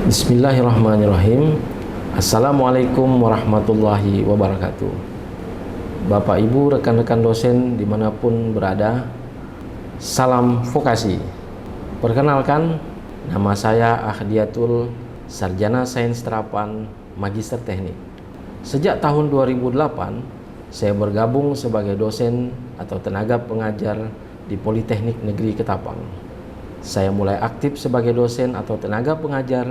Bismillahirrahmanirrahim. Assalamualaikum warahmatullahi wabarakatuh. Bapak Ibu, rekan-rekan dosen dimanapun berada, salam vokasi. Perkenalkan, nama saya Ahdiatul, Sarjana Sains Terapan, Magister Teknik. Sejak tahun 2008, saya bergabung sebagai dosen atau tenaga pengajar di Politeknik Negeri Ketapang. Saya mulai aktif sebagai dosen atau tenaga pengajar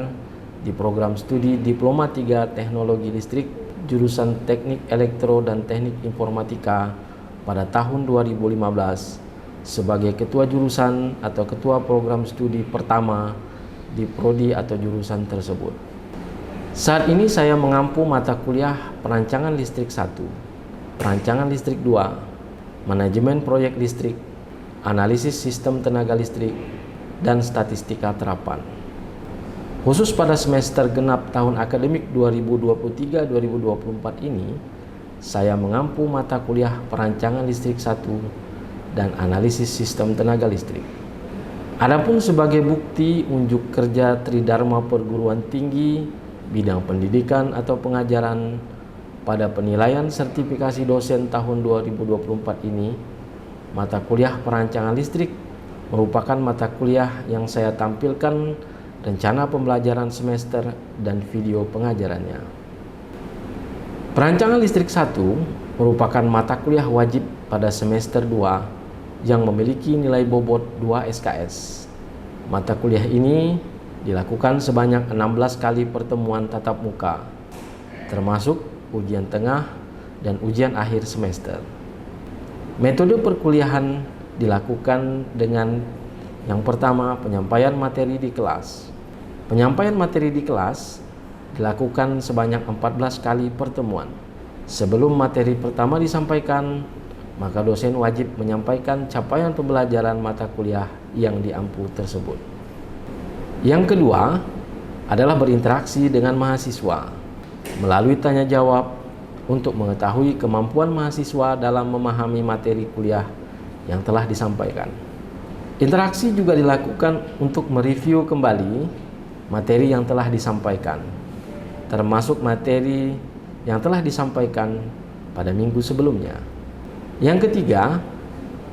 di program studi Diploma 3 Teknologi Listrik jurusan Teknik Elektro dan Teknik Informatika pada tahun 2015 sebagai ketua jurusan atau ketua program studi pertama di prodi atau jurusan tersebut. Saat ini saya mengampu mata kuliah Perancangan Listrik 1, Perancangan Listrik 2, Manajemen Proyek Listrik, Analisis Sistem Tenaga Listrik, dan Statistika Terapan. Khusus pada semester genap tahun akademik 2023-2024 ini, saya mengampu mata kuliah Perancangan Listrik 1 dan Analisis Sistem Tenaga Listrik. Adapun sebagai bukti unjuk kerja Tridharma Perguruan Tinggi bidang pendidikan atau pengajaran pada penilaian sertifikasi dosen tahun 2024 ini, mata kuliah Perancangan Listrik merupakan mata kuliah yang saya tampilkan rencana pembelajaran semester dan video pengajarannya. Perancangan Listrik 1 merupakan mata kuliah wajib pada semester 2 yang memiliki nilai bobot 2 SKS. Mata kuliah ini dilakukan sebanyak 16 kali pertemuan tatap muka, termasuk ujian tengah dan ujian akhir semester. Metode perkuliahan dilakukan dengan yang pertama, penyampaian materi di kelas. Penyampaian materi di kelas dilakukan sebanyak 14 kali pertemuan. Sebelum materi pertama disampaikan, maka dosen wajib menyampaikan capaian pembelajaran mata kuliah yang diampu tersebut. Yang kedua adalah berinteraksi dengan mahasiswa melalui tanya jawab untuk mengetahui kemampuan mahasiswa dalam memahami materi kuliah yang telah disampaikan. Interaksi juga dilakukan untuk mereview kembali materi yang telah disampaikan, termasuk materi yang telah disampaikan pada minggu sebelumnya. Yang ketiga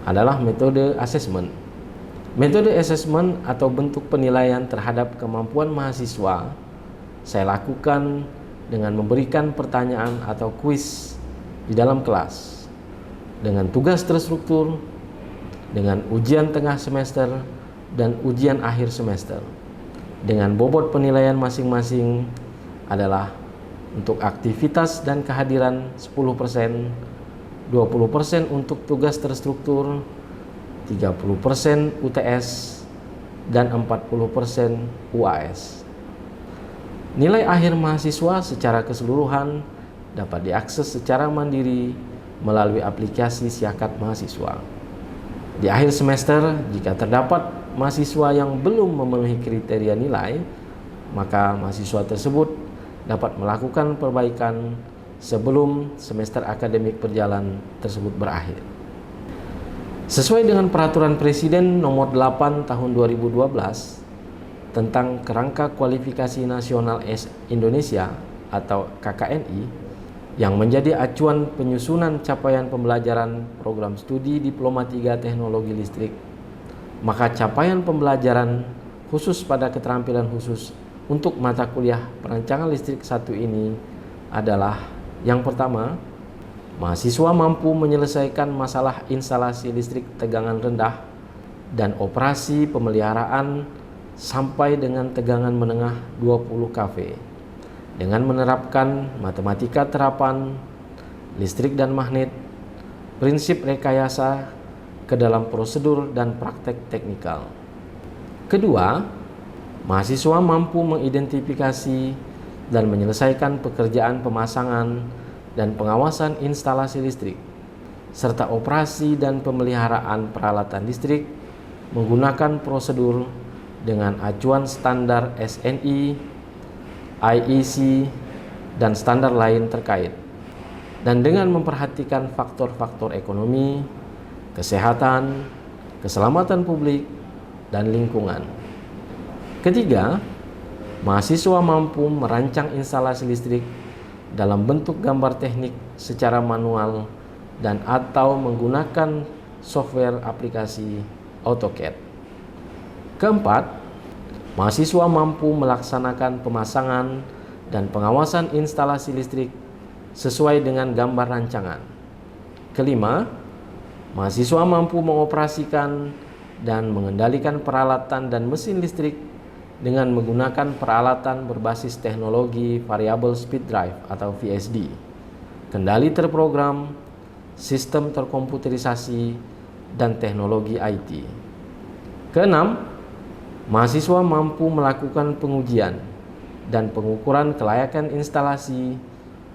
adalah metode asesmen. Metode asesmen atau bentuk penilaian terhadap kemampuan mahasiswa saya lakukan dengan memberikan pertanyaan atau kuis di dalam kelas dengan tugas terstruktur, dengan ujian tengah semester dan ujian akhir semester, dengan bobot penilaian masing-masing adalah untuk aktivitas dan kehadiran 10%, 20% untuk tugas terstruktur, 30% UTS, dan 40% UAS. Nilai akhir mahasiswa secara keseluruhan dapat diakses secara mandiri melalui aplikasi Syakat Mahasiswa. Di akhir semester, jika terdapat mahasiswa yang belum memenuhi kriteria nilai, maka mahasiswa tersebut dapat melakukan perbaikan sebelum semester akademik berjalan tersebut berakhir. Sesuai dengan Peraturan Presiden Nomor 8 Tahun 2012 tentang Kerangka Kualifikasi Nasional Indonesia atau KKNI, yang menjadi acuan penyusunan capaian pembelajaran program studi Diploma 3 Teknologi Listrik, maka capaian pembelajaran khusus pada keterampilan khusus untuk mata kuliah Perancangan Listrik 1 ini adalah yang pertama, mahasiswa mampu menyelesaikan masalah instalasi listrik tegangan rendah dan operasi pemeliharaan sampai dengan tegangan menengah 20 kV. Dengan menerapkan matematika terapan, listrik dan magnet, prinsip rekayasa ke dalam prosedur dan praktek teknikal. Kedua, mahasiswa mampu mengidentifikasi dan menyelesaikan pekerjaan pemasangan dan pengawasan instalasi listrik, serta operasi dan pemeliharaan peralatan listrik menggunakan prosedur dengan acuan standar SNI, IEC, dan standar lain terkait, dan dengan memperhatikan faktor-faktor ekonomi, kesehatan, keselamatan publik, dan lingkungan. Ketiga, mahasiswa mampu merancang instalasi listrik dalam bentuk gambar teknik secara manual dan atau menggunakan software aplikasi AutoCAD. Keempat, mahasiswa mampu melaksanakan pemasangan dan pengawasan instalasi listrik sesuai dengan gambar rancangan. Kelima, mahasiswa mampu mengoperasikan dan mengendalikan peralatan dan mesin listrik dengan menggunakan peralatan berbasis teknologi Variable Speed Drive atau VSD, kendali terprogram, sistem terkomputerisasi, dan teknologi IT. Keenam, mahasiswa mampu melakukan pengujian dan pengukuran kelayakan instalasi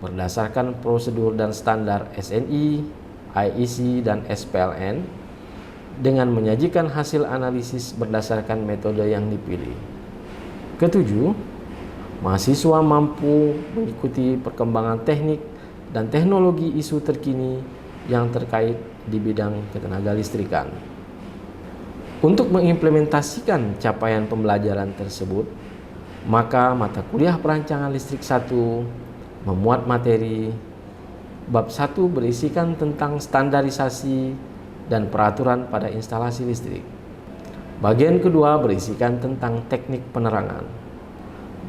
berdasarkan prosedur dan standar SNI, IEC, dan SPLN dengan menyajikan hasil analisis berdasarkan metode yang dipilih. Ketujuh, mahasiswa mampu mengikuti perkembangan teknik dan teknologi isu terkini yang terkait di bidang ketenagalistrikan. Untuk mengimplementasikan capaian pembelajaran tersebut, maka mata kuliah perancangan listrik 1 memuat materi bab 1 berisikan tentang standarisasi dan peraturan pada instalasi listrik. Bagian kedua berisikan tentang teknik penerangan.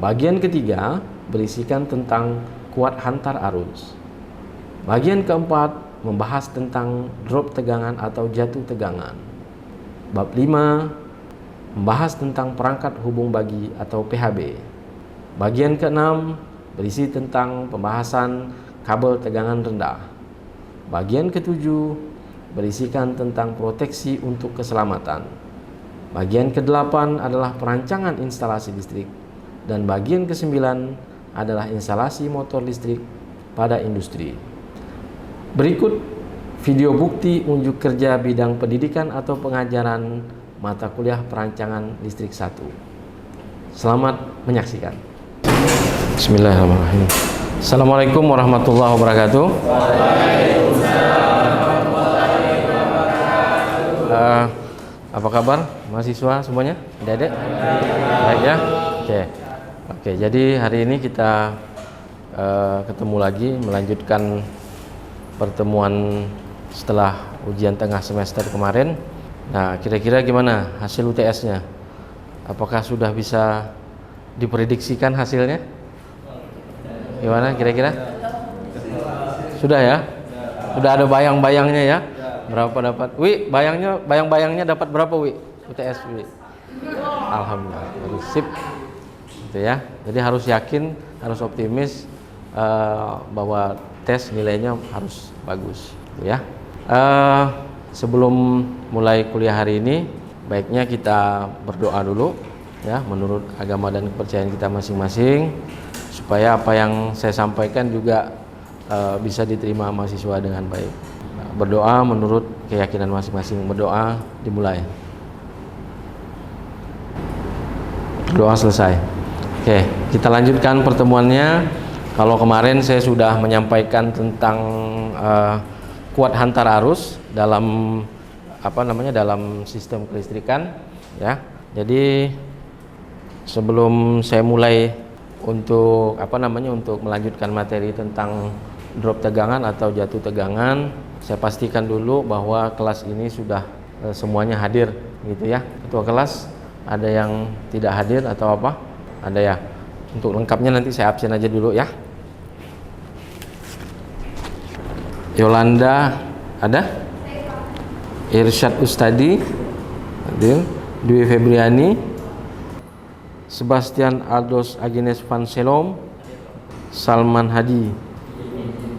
Bagian ketiga berisikan tentang kuat hantar arus. Bagian keempat membahas tentang drop tegangan atau jatuh tegangan. Bab 5 membahas tentang perangkat hubung bagi atau PHB. Bagian keenam berisi tentang pembahasan kabel tegangan rendah. Bagian ketujuh berisikan tentang proteksi untuk keselamatan. Bagian ke-8 adalah perancangan instalasi listrik dan bagian ke-9 adalah instalasi motor listrik pada industri. Berikut video bukti unjuk kerja bidang pendidikan atau pengajaran mata kuliah perancangan listrik 1. Selamat menyaksikan. Bismillahirrahmanirrahim. Assalamualaikum warahmatullahi wabarakatuh. Apa kabar mahasiswa semuanya? Adik-adik? Baik ya? Oke, jadi hari ini kita ketemu lagi melanjutkan pertemuan setelah ujian tengah semester kemarin. Nah, kira-kira gimana hasil UTS-nya? Apakah sudah bisa diprediksikan hasilnya? Gimana kira-kira? Sudah ya? Sudah ada bayang-bayangnya ya? Berapa dapat? Wi, bayang-bayangnya dapat berapa Wi? UTS Wi? Alhamdulillah, sip. Gitu ya. Jadi harus yakin, harus optimis bahwa tes nilainya harus bagus, gitu ya. Sebelum mulai kuliah hari ini, baiknya kita berdoa dulu, ya, menurut agama dan kepercayaan kita masing-masing, supaya apa yang saya sampaikan juga bisa diterima mahasiswa dengan baik. Berdoa menurut keyakinan masing-masing. Berdoa dimulai. Doa selesai. Oke, kita lanjutkan pertemuannya. Kalau kemarin saya sudah menyampaikan tentang kuat hantar arus dalam dalam sistem kelistrikan, ya. Jadi sebelum saya mulai untuk untuk melanjutkan materi tentang drop tegangan atau jatuh tegangan, saya pastikan dulu bahwa kelas ini sudah semuanya hadir, gitu ya. Ketua kelas ada yang tidak hadir atau apa? Ada ya. Untuk lengkapnya nanti saya absen aja dulu ya. Yolanda ada? Irsyad Ustadi hadir. Dwi Febriani, Sebastian Aldos Agnes Van Selom, Salman Hadi.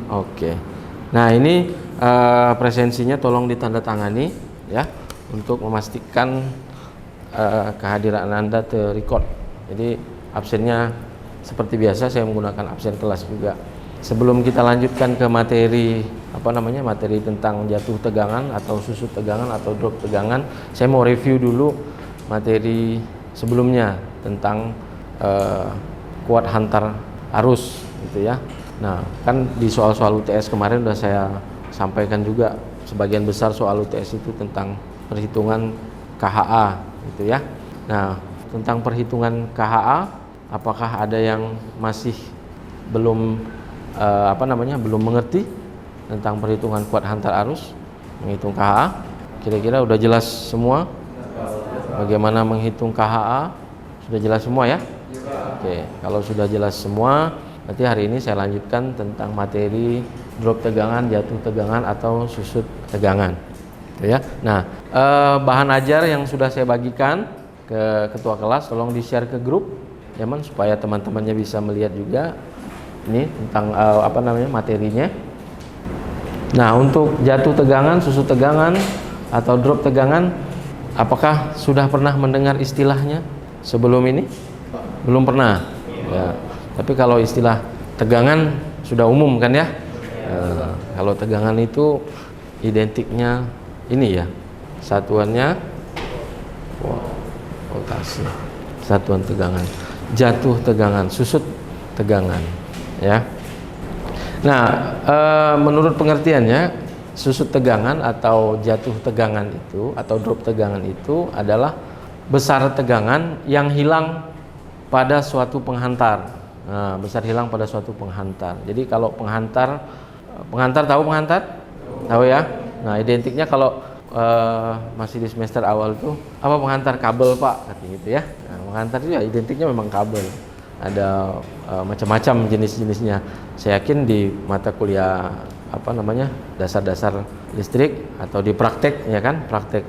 Oke. Nah, ini presensinya tolong ditandatangani ya, untuk memastikan kehadiran Anda terrecord. Jadi absennya seperti biasa saya menggunakan absen kelas juga. Sebelum kita lanjutkan ke materi materi tentang jatuh tegangan atau susut tegangan atau drop tegangan, saya mau review dulu materi sebelumnya tentang kuat hantar arus, gitu ya. Nah, kan di soal-soal UTS kemarin sudah saya sampaikan juga, sebagian besar soal UTS itu tentang perhitungan KHA, gitu ya. Nah, tentang perhitungan KHA Apakah ada yang masih belum belum mengerti tentang perhitungan kuat hantar arus, menghitung KHA? Kira-kira udah jelas semua? Bagaimana menghitung KHA? Sudah jelas semua ya? Oke, kalau sudah jelas semua, berarti hari ini saya lanjutkan tentang materi drop tegangan, jatuh tegangan atau susut tegangan. Gitu ya. Nah, bahan ajar yang sudah saya bagikan ke ketua kelas, tolong di-share ke grup, ya Man, supaya teman-temannya bisa melihat juga ini tentang materinya. Nah, untuk jatuh tegangan, susut tegangan atau drop tegangan, apakah sudah pernah mendengar istilahnya sebelum ini? Belum pernah. Ya. Tapi kalau istilah tegangan sudah umum kan ya? Kalau tegangan itu identiknya ini ya, satuannya voltase, satuan tegangan, jatuh tegangan, susut tegangan, ya. Nah, menurut pengertiannya, susut tegangan atau jatuh tegangan itu atau drop tegangan itu adalah besar tegangan yang hilang pada suatu penghantar. Nah, besar hilang pada suatu penghantar. Jadi kalau penghantar tahu penghantar? Tahu ya? Nah, identiknya kalau masih di semester awal itu apa penghantar? Kabel, Pak, katanya gitu ya. Nah, penghantar itu ya identiknya memang kabel. Ada macam-macam jenis-jenisnya. Saya yakin di mata kuliah dasar-dasar listrik atau di praktek ya kan, praktek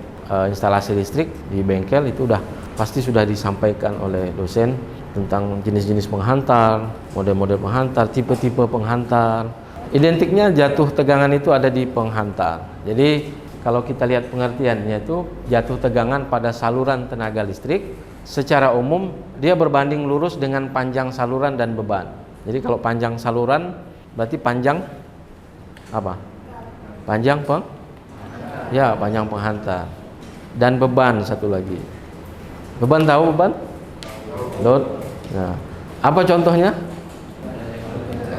instalasi listrik di bengkel itu pasti sudah disampaikan oleh dosen tentang jenis-jenis penghantar, model-model penghantar, tipe-tipe penghantar. Identiknya jatuh tegangan itu ada di penghantar. Jadi kalau kita lihat pengertiannya itu jatuh tegangan pada saluran tenaga listrik secara umum dia berbanding lurus dengan panjang saluran dan beban. Jadi kalau panjang saluran berarti panjang apa? Panjang panjang penghantar. Dan beban satu lagi. Beban tahu beban? Load. Nah, apa contohnya?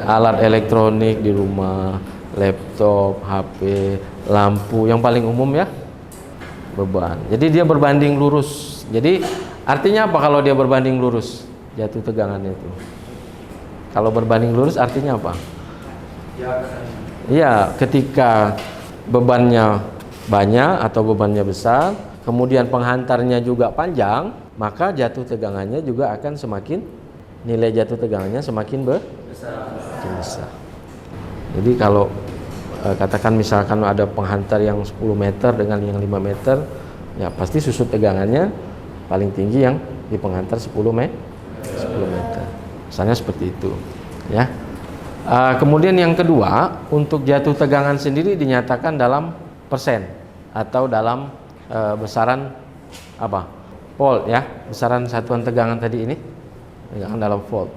Alat elektronik di rumah, laptop, HP, lampu, yang paling umum ya, beban. Jadi dia berbanding lurus. Jadi artinya apa kalau dia berbanding lurus? Jatuh tegangannya itu. Kalau berbanding lurus artinya apa? Iya, ketika bebannya banyak atau bebannya besar, kemudian penghantarnya juga panjang, maka jatuh tegangannya juga akan nilai jatuh tegangannya semakin besar. Jadi kalau katakan misalkan ada penghantar yang 10 meter dengan yang 5 meter, ya pasti susut tegangannya paling tinggi yang di penghantar 10 meter. Misalnya seperti itu, ya. Kemudian yang kedua, untuk jatuh tegangan sendiri dinyatakan dalam persen atau dalam besaran volt ya, besaran satuan tegangan tadi ini tegangan dalam volt.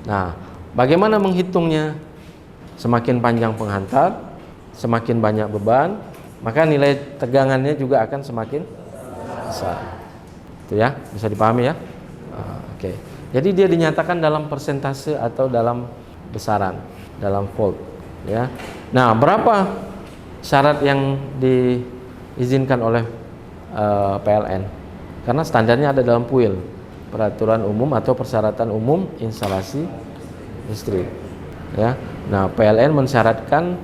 Nah, bagaimana menghitungnya? Semakin panjang penghantar, semakin banyak beban, maka nilai tegangannya juga akan semakin besar. Itu ya, bisa dipahami ya? Oke. Jadi dia dinyatakan dalam persentase atau dalam besaran, dalam volt ya. Nah, berapa syarat yang diizinkan oleh PLN? Karena standarnya ada dalam PUIL, Peraturan Umum atau Persyaratan Umum Instalasi Listrik. Ya. Nah, PLN mensyaratkan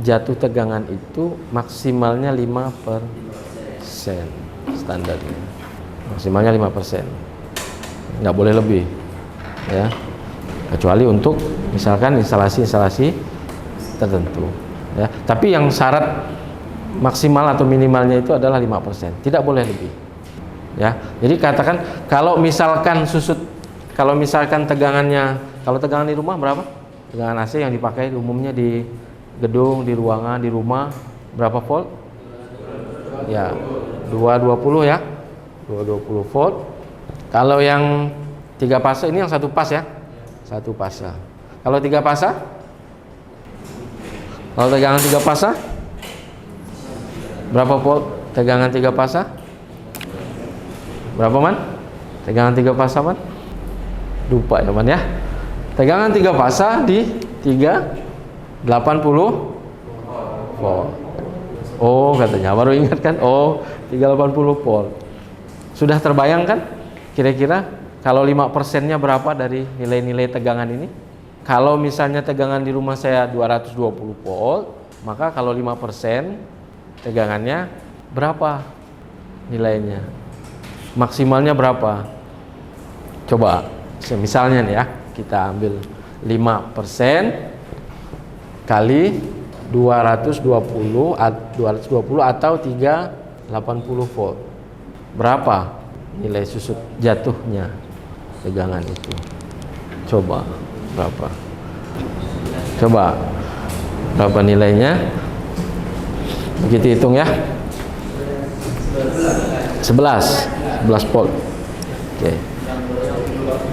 jatuh tegangan itu maksimalnya 5% standarnya. Maksimalnya 5%. Nggak boleh lebih. Ya. Kecuali untuk misalkan instalasi-instalasi tertentu. Ya. Tapi yang syarat maksimal atau minimalnya itu adalah 5%. Tidak boleh lebih. Ya. Jadi katakan kalau misalkan tegangannya, kalau tegangan di rumah berapa? Tegangan AC yang dipakai umumnya di gedung, di ruangan, di rumah berapa volt? Ya, 220 ya. 220 volt. Kalau yang 3 fase ini yang 1 pas ya. 1 fase. Kalau 3 fase? Kalau tegangan 3 fase? Berapa volt tegangan 3 fase? Berapa Man? Tegangan 3 fase Man? Lupa ya Man ya. Tegangan 3 fase di 380 volt. Oh, katanya baru ingat kan? Oh, 380 volt. Sudah terbayang kan? Kira-kira Kalau 5%-nya berapa dari nilai-nilai tegangan ini? Kalau misalnya tegangan di rumah saya 220 volt, maka kalau 5% tegangannya berapa nilainya? Maksimalnya berapa? Coba, misalnya nih ya, kita ambil 5% kali 220 atau 380 volt. Berapa nilai susut jatuhnya tegangan itu? Coba berapa? Coba berapa nilainya? Begitu hitung ya. 11 volt. Oke.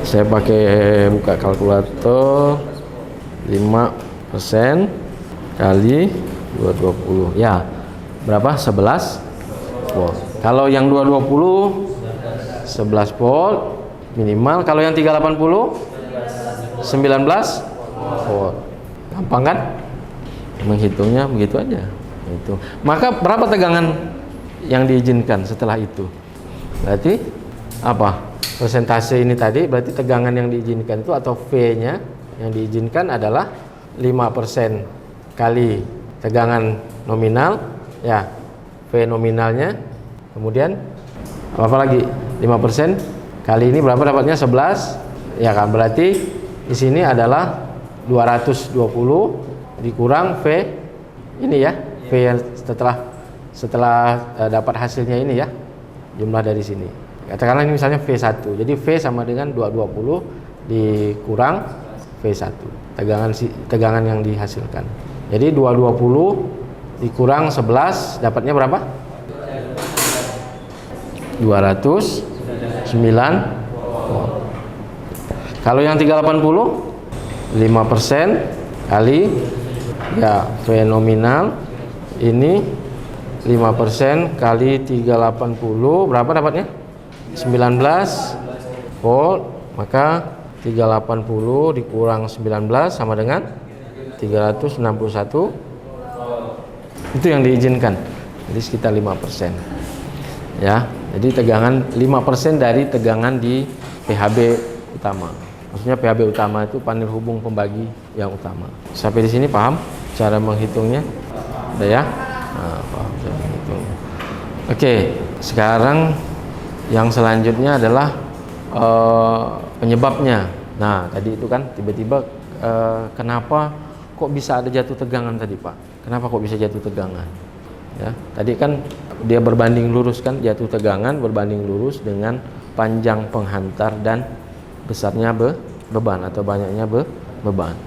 Saya pakai buka kalkulator. 5% kali 220. Ya. Berapa? 11 volt. Kalau yang 220 11 volt minimal. Kalau yang 380 19 volt. Gampang kan? Menghitungnya begitu aja. Itu. Maka berapa tegangan yang diizinkan setelah itu? Berarti apa? Persentase ini tadi berarti tegangan yang diizinkan itu atau V-nya yang diizinkan adalah 5% kali tegangan nominal ya, V nominalnya. Kemudian apa lagi? 5% kali ini berapa dapatnya? 11 ya kan, berarti di sini adalah 220 dikurang V ini ya, V yang setelah dapat hasilnya ini ya, jumlah dari sini. Katakanlah ini misalnya V1. Jadi V sama dengan 220 dikurang V1. Tegangan yang dihasilkan. Jadi 220 dikurang 11 dapatnya berapa? 209 volt. Kalau yang 380 5% kali ya V nominal ini 5% kali 380 berapa dapatnya? 19 volt. Maka 380 dikurang 19 sama dengan 361. Itu yang diizinkan. Jadi sekitar 5%. Ya. Jadi tegangan 5% dari tegangan di PHB utama. Maksudnya PHB utama itu panel hubung pembagi yang utama. Sampai di sini paham cara menghitungnya? Udah ya? Nah, paham cara menghitung. Oke, sekarang yang selanjutnya adalah penyebabnya. Nah, tadi itu kan tiba-tiba kenapa kok bisa ada jatuh tegangan tadi, Pak? Kenapa kok bisa jatuh tegangan? Ya, tadi kan dia berbanding lurus kan, jatuh tegangan berbanding lurus dengan panjang penghantar dan besarnya beban atau banyaknya beban.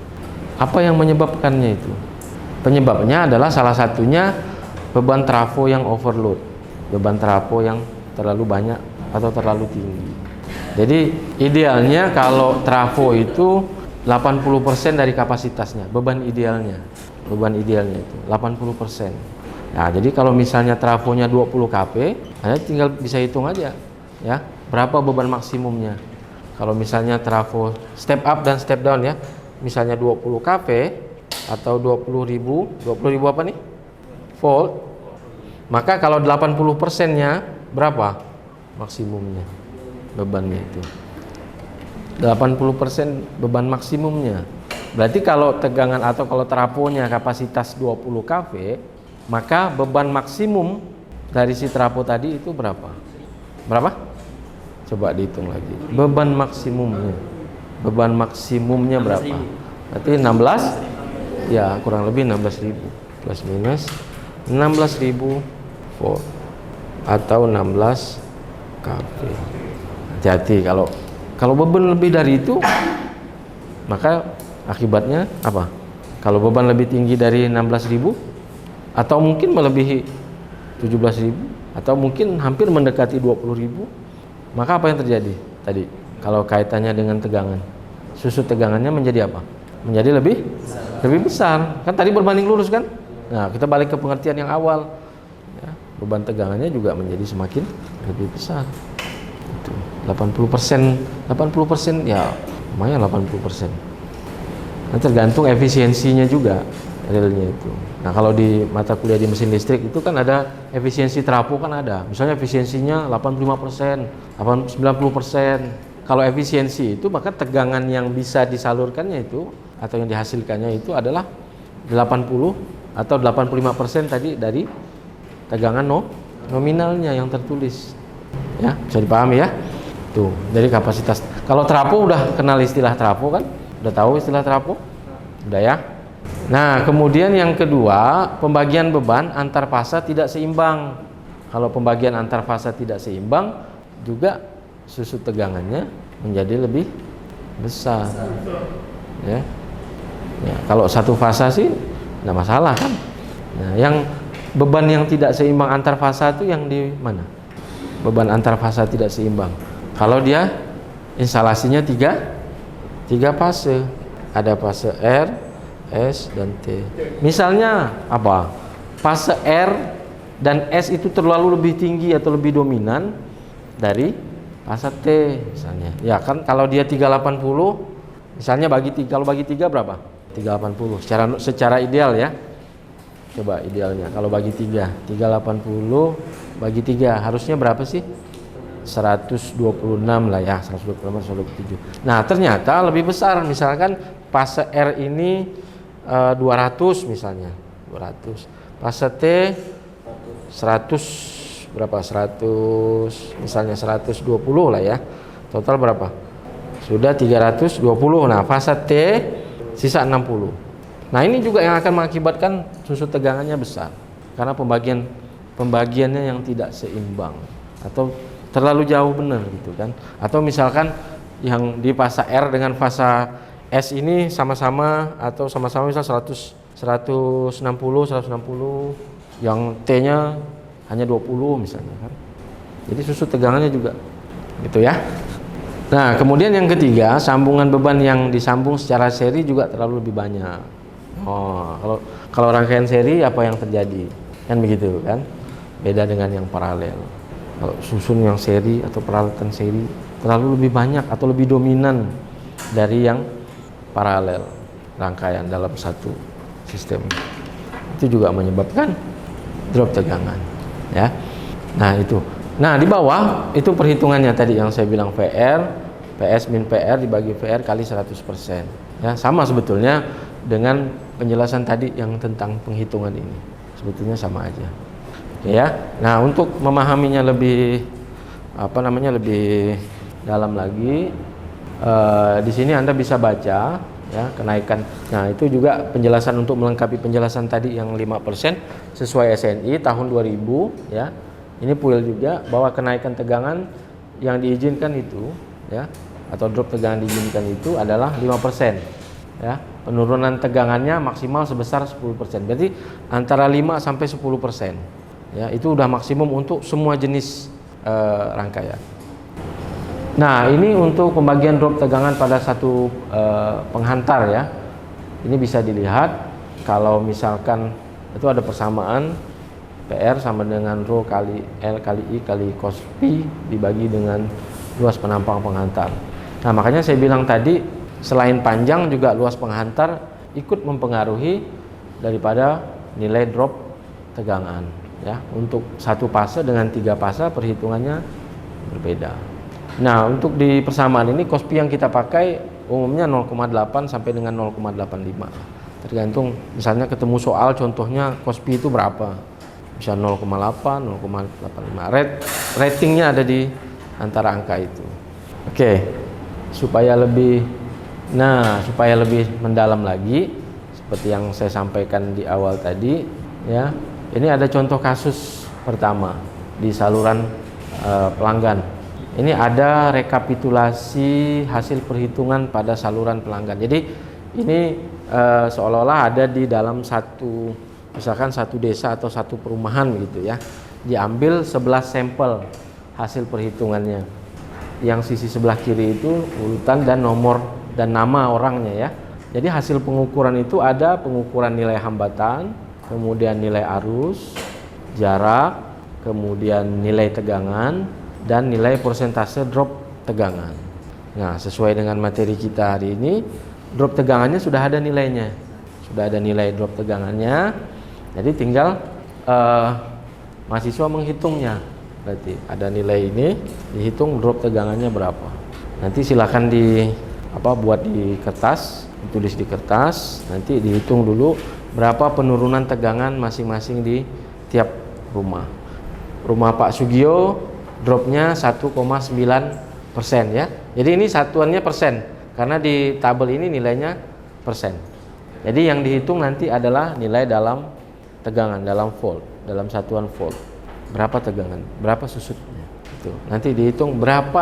Apa yang menyebabkannya itu? Penyebabnya adalah salah satunya beban trafo yang overload, beban trafo yang terlalu banyak atau terlalu tinggi. Jadi idealnya kalau trafo itu 80% dari kapasitasnya, beban idealnya itu 80%. Nah, jadi kalau misalnya trafonya 20 kP, Anda tinggal bisa hitung aja ya, berapa beban maksimumnya. Kalau misalnya trafo step up dan step down ya, misalnya 20 kV atau 20.000 apa nih? Volt. Maka kalau 80%-nya berapa maksimumnya bebannya itu? 80% beban maksimumnya. Berarti kalau tegangan atau kalau trafonya kapasitas 20 kV, maka beban maksimum dari si trafo tadi itu berapa? Berapa? Coba dihitung lagi. Beban maksimumnya. Beban maksimumnya berapa? Berarti 16? Ya, kurang lebih 16.000 plus minus 16.000 volt atau 16 kV. Hati-hati kalau beban lebih dari itu, maka akibatnya apa? Kalau beban lebih tinggi dari 16.000 atau mungkin melebihi 17.000 atau mungkin hampir mendekati 20.000, maka apa yang terjadi tadi? Kalau kaitannya dengan tegangan, susut tegangannya menjadi apa? Menjadi lebih besar. Kan tadi berbanding lurus kan? Nah, kita balik ke pengertian yang awal. Ya, beban tegangannya juga menjadi semakin lebih besar. Itu 80% ya lumayan 80%. Nah, tergantung efisiensinya juga realnya itu. Nah, kalau di mata kuliah di mesin listrik itu kan ada efisiensi trafo kan ada. Misalnya efisiensinya 85%, 90%. Kalau efisiensi itu maka tegangan yang bisa disalurkannya itu atau yang dihasilkannya itu adalah 80 atau 85% tadi dari tegangan nominalnya yang tertulis. Ya, bisa dipahami ya. Tuh, dari kapasitas. Kalau trafo udah kenal istilah trafo kan? Udah tahu istilah trafo? Udah ya. Nah, kemudian yang kedua, pembagian beban antar fasa tidak seimbang. Kalau pembagian antar fasa tidak seimbang, juga susut tegangannya menjadi lebih besar. Ya. Ya, kalau satu fasa sih enggak masalah kan. Nah, yang beban yang tidak seimbang antar fasa itu yang di mana? Beban antar fasa tidak seimbang. Kalau dia instalasinya tiga fase, ada fase R, S, dan T. Misalnya apa? Fase R dan S itu terlalu lebih tinggi atau lebih dominan dari fase T misalnya. Ya kan kalau dia 380, misalnya kalau bagi 3 berapa? 380 secara ideal ya. Coba idealnya kalau bagi 380 bagi 3 harusnya berapa sih? 126 lah ya, 127. Nah, ternyata lebih besar, misalkan fase R ini 200 misalnya, 200. Fase T 100 berapa? 100 misalnya 120 lah ya. Total berapa? Sudah 320. Nah, fase T sisa 60. Nah, ini juga yang akan mengakibatkan susut tegangannya besar karena pembagiannya yang tidak seimbang atau terlalu jauh benar gitu kan. Atau misalkan yang di fase R dengan fase S ini sama-sama atau sama-sama misal 160, yang T-nya hanya 20 misalnya kan. Jadi susut tegangannya juga gitu ya. Nah, kemudian yang ketiga, sambungan beban yang disambung secara seri juga terlalu lebih banyak. Oh, kalau rangkaian seri apa yang terjadi? Kan begitu kan? Beda dengan yang paralel. Kalau susun yang seri atau peralatan seri terlalu lebih banyak atau lebih dominan dari yang paralel rangkaian dalam satu sistem. Itu juga menyebabkan drop tegangan ya. Nah, itu. Nah, di bawah itu perhitungannya tadi yang saya bilang VR, PS min PR dibagi VR kali 100%. Ya, sama sebetulnya dengan penjelasan tadi yang tentang penghitungan ini. Sebetulnya sama aja. Ya. Nah, untuk memahaminya lebih lebih dalam lagi, di sini Anda bisa baca ya kenaikan. Nah, itu juga penjelasan untuk melengkapi penjelasan tadi yang 5% sesuai SNI tahun 2000 ya. Ini PUIL juga bahwa kenaikan tegangan yang diizinkan itu ya atau drop tegangan diizinkan itu adalah 5% ya. Penurunan tegangannya maksimal sebesar 10%. Berarti antara 5 sampai 10%. Ya, itu udah maksimum untuk semua jenis rangkaian. Nah, ini untuk pembagian drop tegangan pada satu penghantar ya. Ini bisa dilihat kalau misalkan itu ada persamaan PR sama dengan rho kali L kali I kali cos P dibagi dengan luas penampang penghantar. Nah, makanya saya bilang tadi selain panjang juga luas penghantar ikut mempengaruhi daripada nilai drop tegangan ya. Untuk satu fase dengan 3 fase perhitungannya berbeda. Nah, untuk di persamaan ini cos P yang kita pakai umumnya 0,8 sampai dengan 0,85. Tergantung misalnya ketemu soal contohnya cos P itu berapa. Bisa 0,8, 0,85. Ratingnya ada di antara angka itu. Oke. Supaya lebih mendalam lagi seperti yang saya sampaikan di awal tadi ya. Ini ada contoh kasus pertama di saluran pelanggan. Ini ada rekapitulasi hasil perhitungan pada saluran pelanggan. Jadi ini seolah-olah ada di dalam misalkan satu desa atau satu perumahan gitu ya. Diambil 11 sampel hasil perhitungannya. Yang sisi sebelah kiri itu urutan dan nomor dan nama orangnya ya. Jadi hasil pengukuran itu ada pengukuran nilai hambatan, kemudian nilai arus, jarak, kemudian nilai tegangan, dan nilai persentase drop tegangan. Nah, sesuai dengan materi kita hari ini, drop tegangannya sudah ada nilainya. Sudah ada nilai drop tegangannya. Jadi tinggal mahasiswa menghitungnya. Berarti ada nilai ini, dihitung drop tegangannya berapa. Nanti silakan buat di kertas, ditulis di kertas, nanti dihitung dulu berapa penurunan tegangan masing-masing di tiap rumah. Rumah Pak Sugio dropnya 1,9% ya. Jadi ini satuannya persen, karena di tabel ini nilainya persen. Jadi yang dihitung nanti adalah nilai dalam tegangan, dalam volt, dalam satuan volt. Berapa tegangan, berapa susutnya. Itu. Nanti dihitung berapa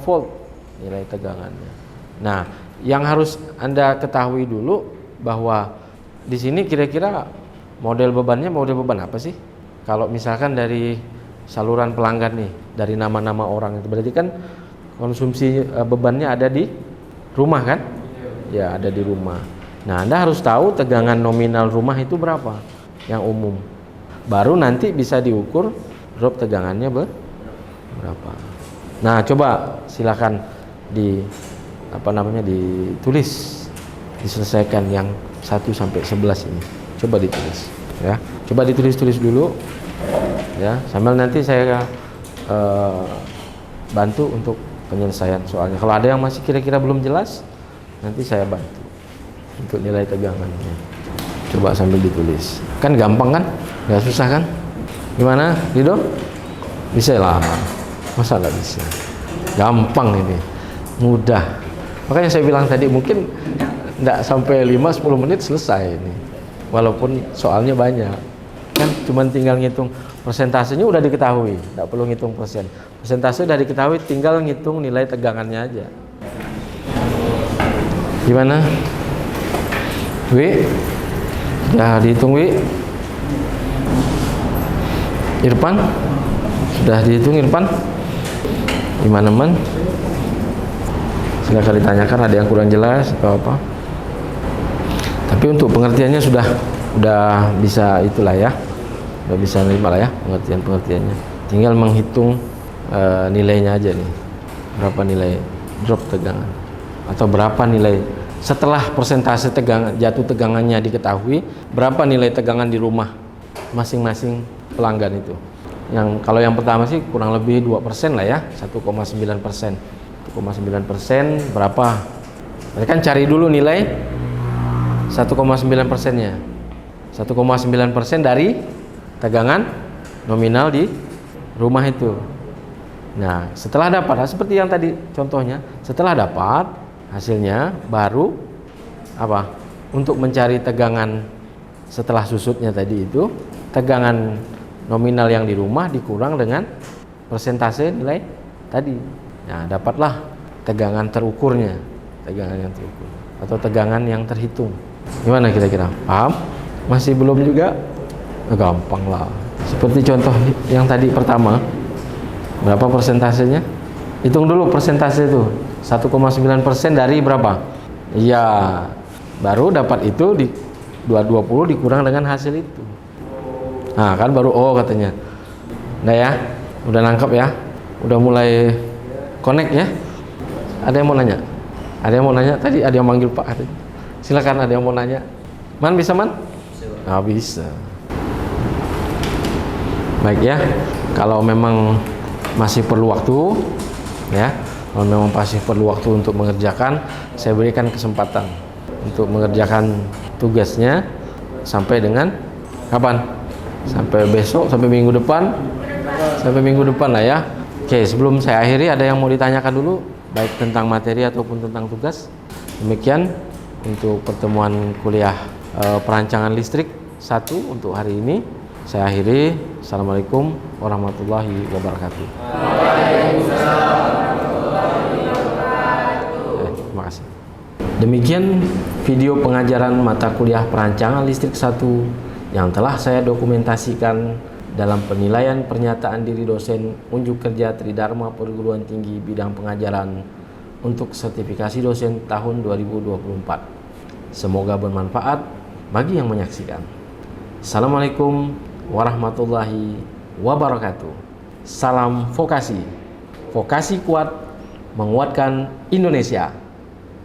volt nilai tegangannya. Nah, yang harus Anda ketahui dulu bahwa di sini kira-kira model beban apa sih? Kalau misalkan dari saluran pelanggan nih, dari nama-nama orang itu berarti kan konsumsi bebannya ada di rumah kan? Ya, ada di rumah. Nah, Anda harus tahu tegangan nominal rumah itu berapa yang umum. Baru nanti bisa diukur drop tegangannya berapa. Nah, coba silakan ditulis, diselesaikan yang 1 sampai 11 ini. Coba ditulis ya. Coba ditulis dulu ya, sambil nanti saya bantu untuk penyelesaian soalnya. Kalau ada yang masih kira-kira belum jelas, nanti saya bantu untuk nilai tegangannya. Coba sambil ditulis. Kan gampang kan? Nggak susah kan? Gimana, Rido? Bisa lah. Masa nggak bisa? Gampang ini, mudah. Makanya saya bilang tadi mungkin nggak sampai 5-10 menit selesai ini. Walaupun soalnya banyak. Kan cuma tinggal ngitung persentasenya udah diketahui, nggak perlu ngitung persen. Persentase udah diketahui, tinggal ngitung nilai tegangannya aja. Gimana? Wi? Sudah dihitung, Wi? Irfan? Sudah dihitung, Irfan? Gimana, Man? Silakan ditanyakan, ada yang kurang jelas atau apa. Tapi untuk pengertiannya sudah bisa itulah ya. Udah bisa nerima lah ya pengertiannya. Tinggal menghitung nilainya aja nih. Berapa nilai drop tegangan atau berapa nilai setelah persentase jatuh tegangannya diketahui, berapa nilai tegangan di rumah masing-masing pelanggan itu. Kalau yang pertama sih kurang lebih 2% lah ya, 1,9%. 1,9% berapa? Mereka kan cari dulu nilai 1,9%-nya. 1,9% dari tegangan nominal di rumah itu. Nah, setelah dapat, seperti yang tadi contohnya, setelah dapat hasilnya baru apa? Untuk mencari tegangan setelah susutnya tadi itu, tegangan nominal yang di rumah dikurang dengan persentase nilai tadi. Nah, dapatlah tegangan terukurnya, tegangan yang terukur atau tegangan yang terhitung. Gimana kira-kira? Paham? Masih belum juga? Gampang lah. Seperti contoh yang tadi pertama, berapa persentasenya? Hitung dulu persentase itu. 1,9% dari berapa? Iya, baru dapat itu di 220 dikurang dengan hasil itu. Nah, kan baru katanya. Udah ya? Udah nangkep ya? Udah mulai connect ya? Ada yang mau nanya? Ada yang mau nanya? Tadi ada yang manggil Pak. Silakan, ada yang mau nanya. Man, bisa, Man? Nggak bisa. Baik ya. Kalau memang masih perlu waktu ya, kalau memang masih perlu waktu untuk mengerjakan, saya berikan kesempatan untuk mengerjakan tugasnya sampai dengan kapan? Sampai besok, sampai minggu depan lah ya. Oke, sebelum saya akhiri, ada yang mau ditanyakan dulu, baik tentang materi ataupun tentang tugas. Demikian untuk pertemuan kuliah perancangan listrik 1 untuk hari ini. Saya akhiri. Assalamualaikum warahmatullahi wabarakatuh. Terima kasih. Demikian video pengajaran mata kuliah perancangan listrik 1 yang telah saya dokumentasikan dalam penilaian pernyataan diri dosen unjuk kerja Tridharma Perguruan Tinggi bidang pengajaran untuk sertifikasi dosen tahun 2024. Semoga bermanfaat bagi yang menyaksikan. Assalamualaikum warahmatullahi wabarakatuh. Salam vokasi. Vokasi kuat menguatkan Indonesia.